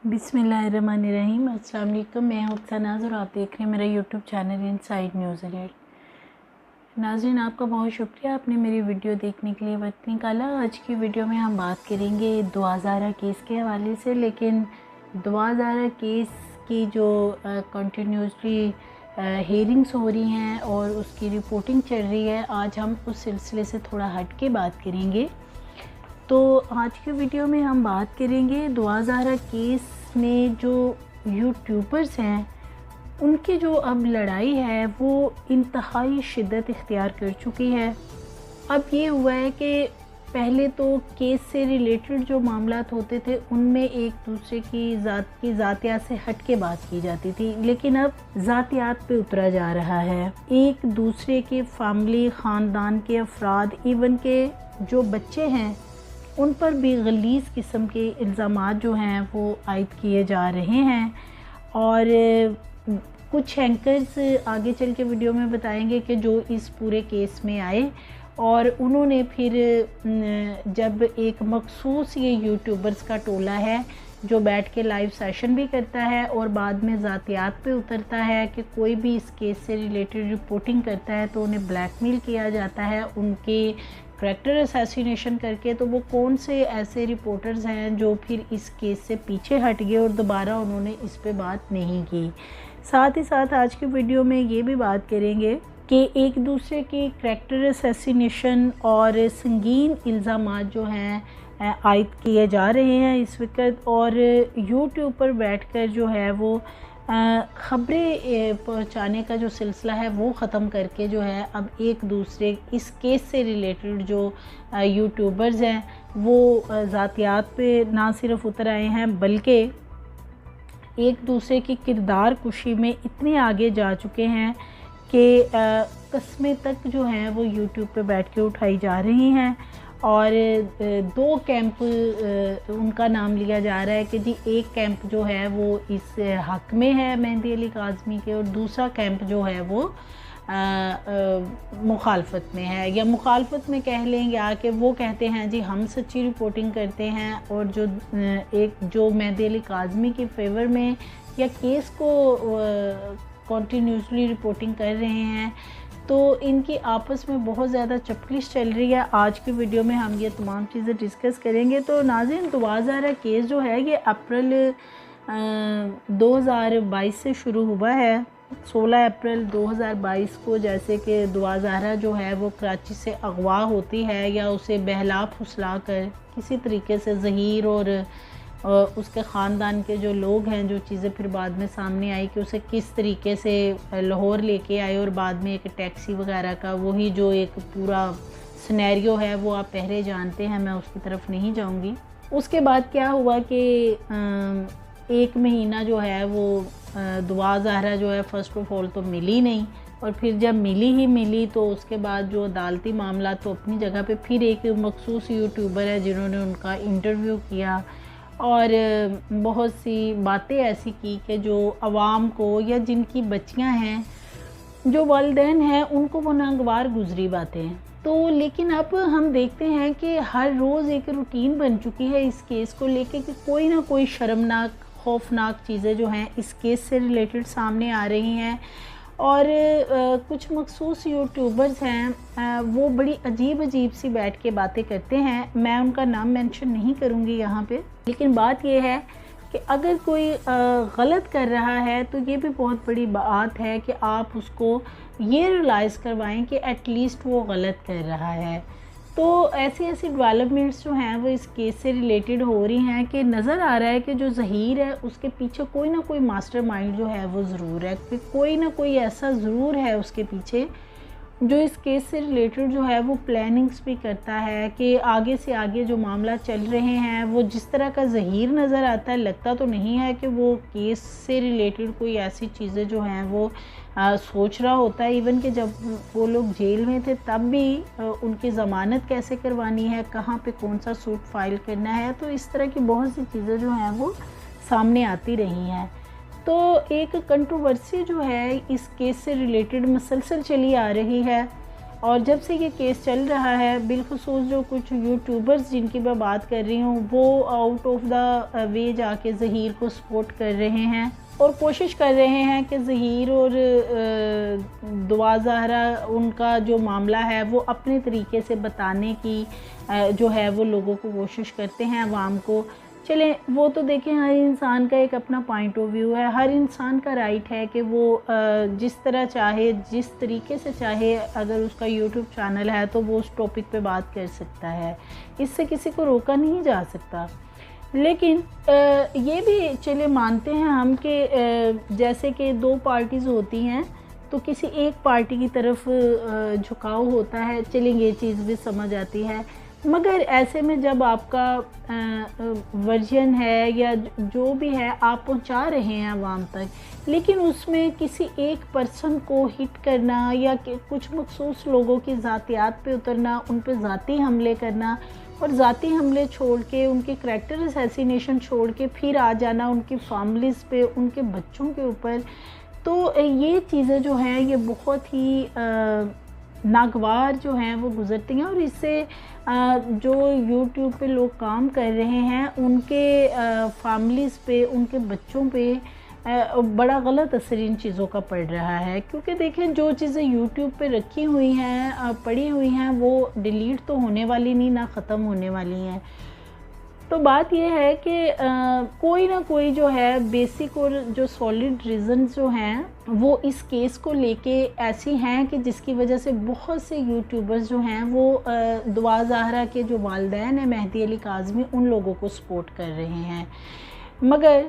बिस्मिल्लाहिर्रहमानिर्रहीम। अस्सलाम वालेकुम। मैं हूं सनाज़ और आप देख रहे हैं मेरा YouTube channel inside news alert. नाज़रीन, आपका बहुत शुक्रिया, आपने मेरी वीडियो देखने के लिए वक्त निकाला। आज की वीडियो में हम बात करेंगे दुआ ज़हरा केस के हवाले से, लेकिन दुआ ज़हरा केस की जो कंटिन्यूसली हेयरिंग्स हो रही हैं और उसकी रिपोर्टिंग चल रही है, आज हम उस सिलसिले से थोड़ा हट के बात करेंगे। तो आज की वीडियो में हम बात करेंगे दुआ ज़हरा केस में जो यूट्यूबर्स हैं उनकी जो अब लड़ाई है वो इंतहाई शिद्दत इख्तियार कर चुकी है। अब ये हुआ है कि पहले तो केस से रिलेटेड जो मामलात होते थे उनमें एक दूसरे की ज़ातियात से हट के बात की जाती थी, लेकिन अब ज़ातियात पे उतरा जा रहा है। एक दूसरे के फैमिली ख़ानदान के अफराद, इवन के जो बच्चे हैं, उन पर भी गलीज़ किस्म के इल्ज़ामात जो हैं वो आयद किए जा रहे हैं। और कुछ एंकर्स आगे चल के वीडियो में बताएंगे कि जो इस पूरे केस में आए और उन्होंने फिर जब एक मखसूस ये यूट्यूबर्स का टोला है जो बैठ के लाइव सेशन भी करता है और बाद में ज़ातियात पे उतरता है कि कोई भी इस केस से रिलेटेड रिपोर्टिंग करता है तो उन्हें ब्लैकमेल किया जाता है उनके करैक्टर असैसिनेशन करके। तो वो कौन से ऐसे रिपोर्टर्स हैं जो फिर इस केस से पीछे हट गए और दोबारा उन्होंने इस पे बात नहीं की। साथ ही साथ आज की वीडियो में ये भी बात करेंगे कि एक दूसरे के करैक्टर असैसिनेशन और संगीन इल्ज़ामात जो हैं आयद किए जा रहे हैं इस वक्त, और यूट्यूब पर बैठकर जो है वो ख़बरें पहुंचाने का जो सिलसिला है वो ख़त्म करके जो है अब एक दूसरे इस केस से रिलेटेड जो यूट्यूबर्स हैं वो ज़ातियात पे ना सिर्फ उतर आए हैं बल्कि एक दूसरे की किरदार कुशी में इतने आगे जा चुके हैं कि कस्में तक जो हैं वो यूट्यूब पे बैठ के उठाई जा रही हैं। और दो कैंप उनका नाम लिया जा रहा है कि जी एक कैंप जो है वो इस हक़ में है मेहंदी अली काज़मी के, और दूसरा कैंप जो है वो मुखालफत में है, या मुखालफत में कह लेंगे आके वो कहते हैं जी हम सच्ची रिपोर्टिंग करते हैं, और जो मेहंदी अली काज़मी के फेवर में या केस को कंटिन्यूसली रिपोर्टिंग कर रहे हैं। तो इनकी आपस में बहुत ज़्यादा चपलिश चल रही है। आज की वीडियो में हम ये तमाम चीज़ें डिस्कस करेंगे। तो नाज़रीन, दुआ ज़हरा केस जो है ये अप्रैल 2022 से शुरू हुआ है। 16 अप्रैल 2022 को जैसे कि दुआ ज़हरा जो है वो कराची से अगवा होती है या उसे बहला फुसला कर किसी तरीके से ज़हीर और उसके ख़ानदान के जो लोग हैं, जो चीज़ें फिर बाद में सामने आई कि उसे किस तरीके से लाहौर लेके आए और बाद में एक टैक्सी वगैरह का वही जो एक पूरा सिनेरियो है वो आप पहले जानते हैं, मैं उसकी तरफ नहीं जाऊंगी। उसके बाद क्या हुआ कि एक महीना जो है वो दुआ ज़हरा जो है फ़र्स्ट ऑफ ऑल तो मिली नहीं, और फिर जब मिली तो उसके बाद जो अदालती मामला तो अपनी जगह पे, फिर एक मखसूस यूट्यूबर है जिन्होंने उनका इंटरव्यू किया और बहुत सी बातें ऐसी की कि जो आवाम को या जिनकी बच्चियां हैं, जो वालिदैन हैं, उनको वो नागवार गुजरी बातें हैं। तो लेकिन अब हम देखते हैं कि हर रोज़ एक रूटीन बन चुकी है इस केस को लेके कि कोई ना कोई शर्मनाक खौफनाक चीज़ें जो हैं इस केस से रिलेटेड सामने आ रही हैं। और कुछ मखसूस यूट्यूबर्स हैं वो बड़ी अजीब सी बैठ के बातें करते हैं। मैं उनका नाम मेंशन नहीं करूँगी यहाँ पे, लेकिन बात ये है कि अगर कोई गलत कर रहा है तो ये भी बहुत बड़ी बात है कि आप उसको ये रियलाइज़ करवाएं कि एटलीस्ट वो गलत कर रहा है। तो ऐसी डेवलपमेंट्स जो हैं वो इस केस से रिलेटेड हो रही हैं कि नज़र आ रहा है कि जो ज़हीर है उसके पीछे कोई ना कोई मास्टरमाइंड जो है वो ज़रूर है, कि कोई ना कोई ऐसा ज़रूर है उसके पीछे जो इस केस से रिलेटेड जो है वो प्लानिंग्स भी करता है कि आगे से आगे जो मामला चल रहे हैं वो जिस तरह का ज़हीर नज़र आता है, लगता तो नहीं है कि वो केस से रिलेटेड कोई ऐसी चीज़ें जो हैं वो सोच रहा होता है। इवन कि जब वो लोग जेल में थे तब भी उनकी ज़मानत कैसे करवानी है, कहाँ पे कौन सा सूट फाइल करना है, तो इस तरह की बहुत सी चीज़ें जो हैं वो सामने आती रही हैं। तो एक कंट्रोवर्सी जो है इस केस से रिलेटेड मसलसल चली आ रही है और जब से ये केस चल रहा है, बिलखुसूस जो कुछ यूट्यूबर्स जिनकी मैं बात कर रही हूँ, वो आउट ऑफ द वे जाके ज़हीर को सपोर्ट कर रहे हैं और कोशिश कर रहे हैं कि ज़हीर और दुआ ज़हरा उनका जो मामला है वो अपने तरीके से बताने की जो है वो लोगों को कोशिश करते हैं, अवाम को। चलें, वो तो देखें, हर इंसान का एक अपना पॉइंट ऑफ व्यू है, हर इंसान का राइट है कि वो जिस तरह चाहे, जिस तरीके से चाहे, अगर उसका यूट्यूब चैनल है तो वो उस टॉपिक पे बात कर सकता है, इससे किसी को रोका नहीं जा सकता। लेकिन ये भी चले मानते हैं हम कि जैसे कि दो पार्टीज़ होती हैं तो किसी एक पार्टी की तरफ झुकाव होता है, चलें ये चीज़ भी समझ आती है। मगर ऐसे में जब आपका वर्जन है या जो भी है आप पहुंचा रहे हैं आवाम तक, लेकिन उसमें किसी एक पर्सन को हिट करना या कुछ मखसूस लोगों की ज़ातियात पे उतरना, उन पे ज़ाती हमले करना और ज़ाती हमले छोड़ के, उनके करैक्टर असैसिनेशन छोड़ के फिर आ जाना उनकी फैमिलीज़ पे, उनके बच्चों के ऊपर, तो ये चीज़ें जो हैं ये बहुत ही नागवार जो हैं वो गुज़रती हैं। और इससे जो यूट्यूब पे लोग काम कर रहे हैं उनके फैमिलीज़ पे, उनके बच्चों पे बड़ा गलत असर इन चीज़ों का पड़ रहा है। क्योंकि देखें, जो चीज़ें यूट्यूब पे रखी हुई हैं, पड़ी हुई हैं, वो डिलीट तो होने वाली नहीं, ना ख़त्म होने वाली हैं। तो बात यह है कि कोई ना कोई जो है बेसिक और जो सॉलिड रीज़न्स जो हैं वो इस केस को लेके ऐसी हैं कि जिसकी वजह से बहुत से यूट्यूबर्स जो हैं वो दुआ ज़हरा के जो वालिदैन हैं मेहदी अली काज़मी, उन लोगों को सपोर्ट कर रहे हैं। मगर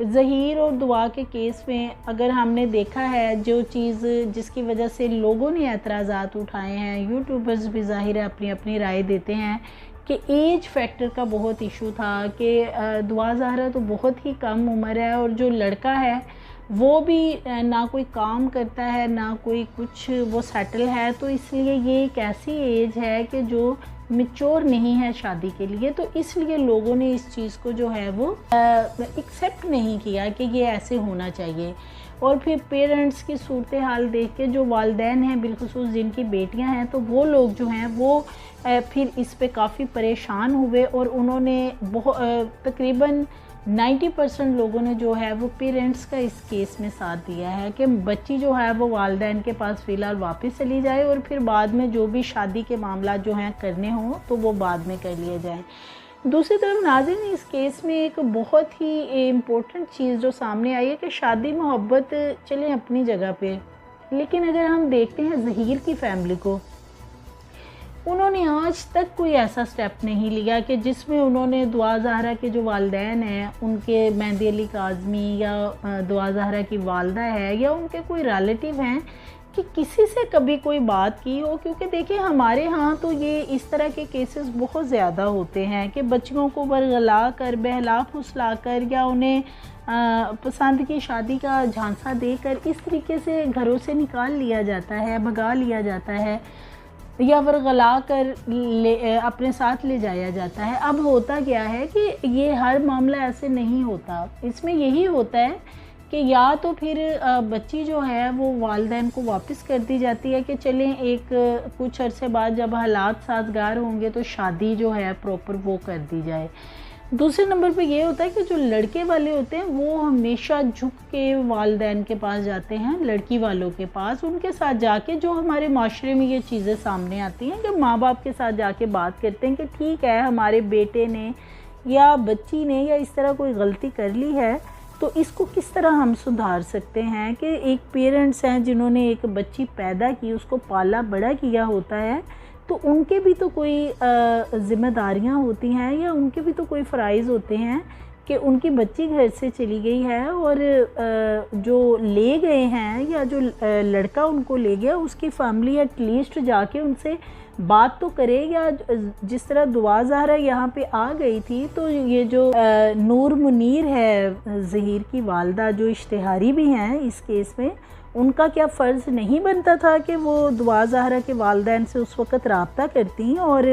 ज़हीर और दुआ के केस में अगर हमने देखा है जो चीज़ जिसकी वजह से लोगों ने एतराज़ात उठाए हैं, यूट्यूबर्स भी ज़ाहिर है अपनी अपनी राय देते हैं कि एज फैक्टर का बहुत इशू था कि दुआ ज़हरा तो बहुत ही कम उम्र है और जो लड़का है वो भी ना कोई काम करता है, ना कोई कुछ वो सेटल है, तो इसलिए ये एक ऐसी एज है कि जो मैच्योर नहीं है शादी के लिए। तो इसलिए लोगों ने इस चीज़ को जो है वो एक्सेप्ट नहीं किया कि ये ऐसे होना चाहिए। और फिर पेरेंट्स की सूरत हाल देख के जो वालिदैन हैं, बिलखुसूस जिनकी बेटियां हैं, तो वो लोग जो हैं वो फिर इस पे काफ़ी परेशान हुए और उन्होंने तकरीबन 90% लोगों ने जो है वो पेरेंट्स का इस केस में साथ दिया है कि बच्ची जो है वो वालिदैन के पास फ़िलहाल वापस चली जाए और फिर बाद में जो भी शादी के मामला जो हैं करने हों तो वो बाद में कर लिए जाएं। दूसरी तरफ नाज़रीन, इस केस में एक बहुत ही इम्पोर्टेंट चीज़ जो सामने आई है कि शादी मोहब्बत चलें अपनी जगह पे, लेकिन अगर हम देखते हैं ज़हीर की फैमिली को, उन्होंने आज तक कोई ऐसा स्टेप नहीं लिया कि जिसमें उन्होंने दुआ ज़हरा के जो वालिदैन हैं, उनके मेहदी अली काज़मी या दुआ ज़हरा की वालदा है या उनके कोई रिलेटिव हैं, कि किसी से कभी कोई बात की हो। क्योंकि देखिए, हमारे यहाँ तो ये इस तरह के केसेस बहुत ज़्यादा होते हैं कि बच्चियों को बरगला कर, बहला फुसला कर या उन्हें पसंद की शादी का झांसा देकर इस तरीके से घरों से निकाल लिया जाता है, भगा लिया जाता है या वरगला कर अपने साथ ले जाया जाता है। अब होता क्या है कि ये हर मामला ऐसे नहीं होता, इसमें यही होता है कि या तो फिर बच्ची जो है वो वालिदैन को वापस कर दी जाती है कि चलें एक कुछ अरसे बाद जब हालात साजगार होंगे तो शादी जो है प्रॉपर वो कर दी जाए। दूसरे नंबर पे ये होता है कि जो लड़के वाले होते हैं वो हमेशा झुक के वालिदैन के पास जाते हैं, लड़की वालों के पास, उनके साथ जाके, जो हमारे माशरे में ये चीज़ें सामने आती हैं कि माँ बाप के साथ जाके बात करते हैं कि ठीक है, हमारे बेटे ने या बच्ची ने या इस तरह कोई गलती कर ली है तो इसको किस तरह हम सुधार सकते हैं। कि एक पेरेंट्स हैं जिन्होंने एक बच्ची पैदा की, उसको पाला बड़ा किया होता है, तो उनके भी तो कोई ज़िम्मेदारियां होती हैं या उनके भी तो कोई फ़राइज़ होते हैं कि उनकी बच्ची घर से चली गई है और जो ले गए हैं या जो लड़का उनको ले गया उसकी फैमिली एटलीस्ट जाके उनसे बात तो करे। या जिस तरह दुआ ज़हरा यहाँ पे आ गई थी, तो ये जो नूर मुनीर है ज़हीर की वालदा, जो इश्तिहारी भी हैं इस केस में, उनका क्या फ़र्ज़ नहीं बनता था कि वो दुआ ज़हरा के वालिदैन से उस वक़्त रब्ता करती और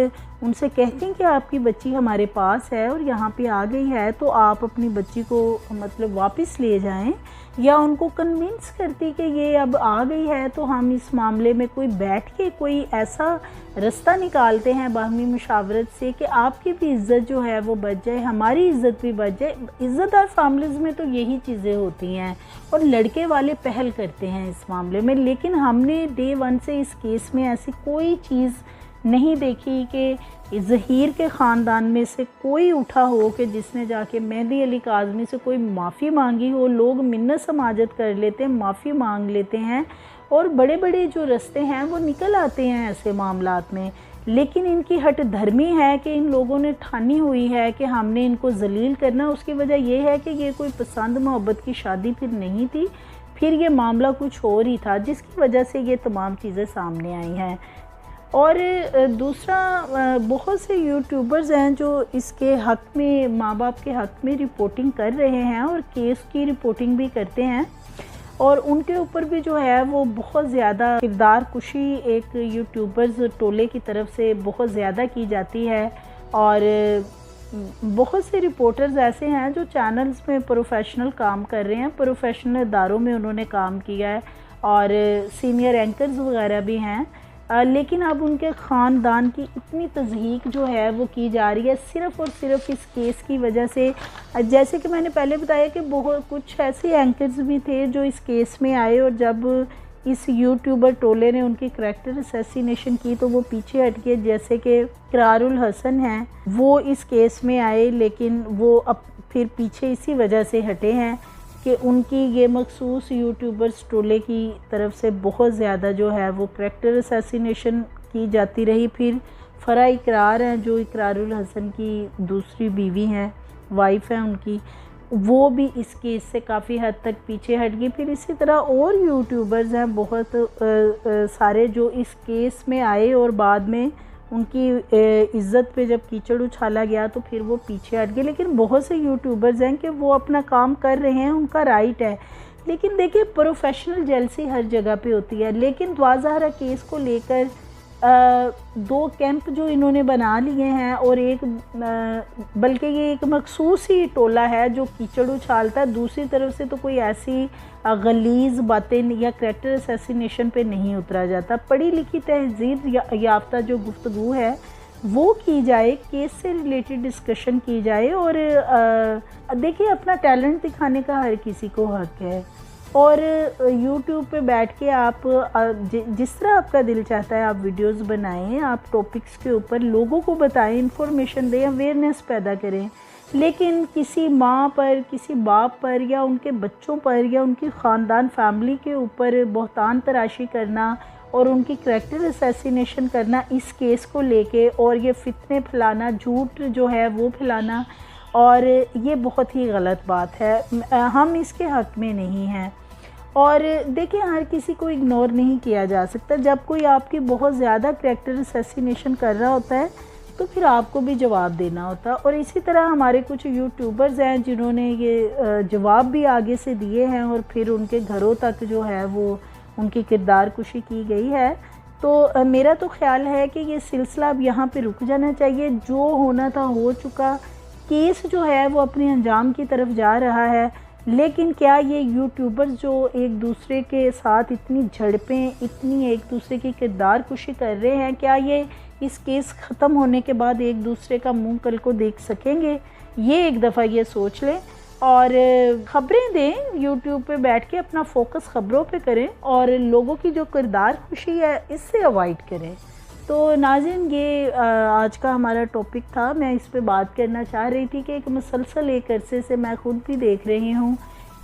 उनसे कहती हैं कि आपकी बच्ची हमारे पास है और यहाँ पे आ गई है, तो आप अपनी बच्ची को मतलब वापस ले जाएं, या उनको कन्विंस करती कि ये अब आ गई है तो हम इस मामले में कोई बैठ के कोई ऐसा रास्ता निकालते हैं बाहमी मुशावरत से कि आपकी भी इज़्ज़त जो है वो बच जाए, हमारी इज़्ज़त भी बच जाए। इज़्ज़तदार फैमिलीज़ में तो यही चीज़ें होती हैं और लड़के वाले पहल करते हैं इस मामले में। लेकिन हमने डे वन से इस केस में ऐसी कोई चीज़ नहीं देखी कि ज़हीर के ख़ानदान में से कोई उठा हो कि जिसने जाके मेहदी अली काज़मी से कोई माफ़ी मांगी हो। लोग मिन्नत समाजत कर लेते हैं, माफ़ी मांग लेते हैं और बड़े बड़े जो रास्ते हैं वो निकल आते हैं ऐसे मामलात में। लेकिन इनकी हट धर्मी है कि इन लोगों ने ठानी हुई है कि हमने इनको जलील करना। उसकी वजह यह है कि ये कोई पसंद मोहब्बत की शादी फिर नहीं थी, फिर ये मामला कुछ और ही था, जिसकी वजह से ये तमाम चीज़ें सामने आई हैं। और दूसरा, बहुत से यूट्यूबर्स हैं जो इसके हक़ में, माँ बाप के हक़ में रिपोर्टिंग कर रहे हैं और केस की रिपोर्टिंग भी करते हैं, और उनके ऊपर भी जो है वो बहुत ज़्यादा किरदार कुशी एक यूट्यूबर्स टोले की तरफ से बहुत ज़्यादा की जाती है। और बहुत से रिपोर्टर्स ऐसे हैं जो चैनल्स में प्रोफेशनल काम कर रहे हैं, प्रोफेशनल इदारों में उन्होंने काम किया है और सीनियर एंकर्स वगैरह भी हैं। लेकिन अब उनके ख़ानदान की इतनी तज़हीक जो है वो की जा रही है सिर्फ़ और सिर्फ इस केस की वजह से। जैसे कि मैंने पहले बताया कि बहुत कुछ ऐसे एंकर्स भी थे जो इस केस में आए और जब इस यूट्यूबर टोले ने उनकी करैक्टर असैसिनेशन की तो वो पीछे हट गए। जैसे कि इकरारुल हसन हैं, वो इस केस में आए लेकिन वो अब फिर पीछे इसी वजह से हटे हैं कि उनकी ये मखसूस यूट्यूबर्स टोले की तरफ से बहुत ज़्यादा जो है वो करैक्टर असैसिनेशन की जाती रही। फिर फ़रा इकरार हैं जो इकरारुल हसन की दूसरी बीवी हैं, वाइफ हैं उनकी, वो भी इस केस से काफ़ी हद तक पीछे हट गई। फिर इसी तरह और यूट्यूबर्स हैं बहुत सारे जो इस केस में आए और बाद में उनकी इज़्ज़त पे जब कीचड़ उछाला गया तो फिर वो पीछे हट गए। लेकिन बहुत से यूट्यूबर्स हैं कि वो अपना काम कर रहे हैं, उनका राइट है। लेकिन देखिए, प्रोफेशनल जेलसी हर जगह पे होती है। लेकिन द्वाज़हरा केस को लेकर दो कैंप जो इन्होंने बना लिए हैं और एक बल्कि ये एक मखसूस ही टोला है जो कीचड़ उछालता है, दूसरी तरफ से तो कोई ऐसी गलीज़ बातें या करैक्टर असैसिनेशन पे नहीं उतरा जाता। पढ़ी लिखी तहज़ीब याफ्ता जो गुफ्तगू है वो की जाए, केस से रिलेटेड डिस्कशन की जाए। और देखिए, अपना टैलेंट दिखाने का हर किसी को हक़ है और YouTube पे बैठ के आप जिस तरह आपका दिल चाहता है आप वीडियोस बनाएं, आप टॉपिक्स के ऊपर लोगों को बताएं, इंफॉर्मेशन दें, अवेयरनेस पैदा करें। लेकिन किसी माँ पर, किसी बाप पर या उनके बच्चों पर या उनकी ख़ानदान फैमिली के ऊपर बहतान तराशी करना और उनकी करैक्टर असैसिनेशन करना इस केस को लेके, और ये फितने फैलाना, झूठ जो है वो फैलाना, और ये बहुत ही गलत बात है। हम इसके हक़ में नहीं हैं। और देखिए, हर किसी को इग्नोर नहीं किया जा सकता। जब कोई आपकी बहुत ज़्यादा करैक्टर असैसिनेशन कर रहा होता है तो फिर आपको भी जवाब देना होता है। और इसी तरह हमारे कुछ यूट्यूबर्स हैं जिन्होंने ये जवाब भी आगे से दिए हैं और फिर उनके घरों तक जो है वो उनकी किरदार कुशी की गई है। तो मेरा तो ख़्याल है कि ये सिलसिला अब यहाँ पे रुक जाना चाहिए। जो होना था हो चुका, केस जो है वो अपने अंजाम की तरफ जा रहा है। लेकिन क्या ये यूट्यूबर्स जो एक दूसरे के साथ इतनी झड़पें, इतनी एक दूसरे की किरदार कुशी कर रहे हैं, क्या ये इस केस ख़त्म होने के बाद एक दूसरे का मुंह कल को देख सकेंगे? ये एक दफ़ा ये सोच लें और ख़बरें दें। यूट्यूब पे बैठ के अपना फोकस ख़बरों पे करें और लोगों की जो किरदार कुशी है इससे अवॉइड करें। तो नाज़रीन, ये आज का हमारा टॉपिक था। मैं इस पे बात करना चाह रही थी कि एक मुसलसल एक अरसे से मैं ख़ुद भी देख रही हूँ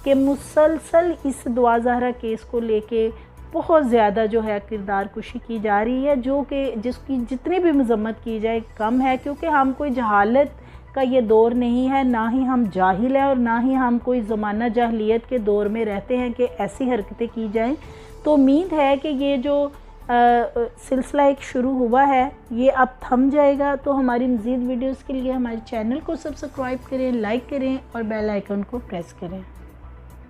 कि मुसलसल इस द्वाज़हरा केस को लेके बहुत ज़्यादा जो है किरदार कुशी की जा रही है, जो कि जिसकी जितनी भी मज़म्मत की जाए कम है। क्योंकि हम कोई जहालत का ये दौर नहीं है, ना ही हम जाहिल हैं और ना ही हम कोई ज़माना जाहिलियत के दौर में रहते हैं कि ऐसी हरकतें की जाएँ। तो उम्मीद है कि ये जो सिलसिला एक शुरू हुआ है ये अब थम जाएगा। तो हमारी मज़ीद वीडियोस के लिए हमारे चैनल को सब्सक्राइब करें, लाइक करें और बेल आइकन को प्रेस करें।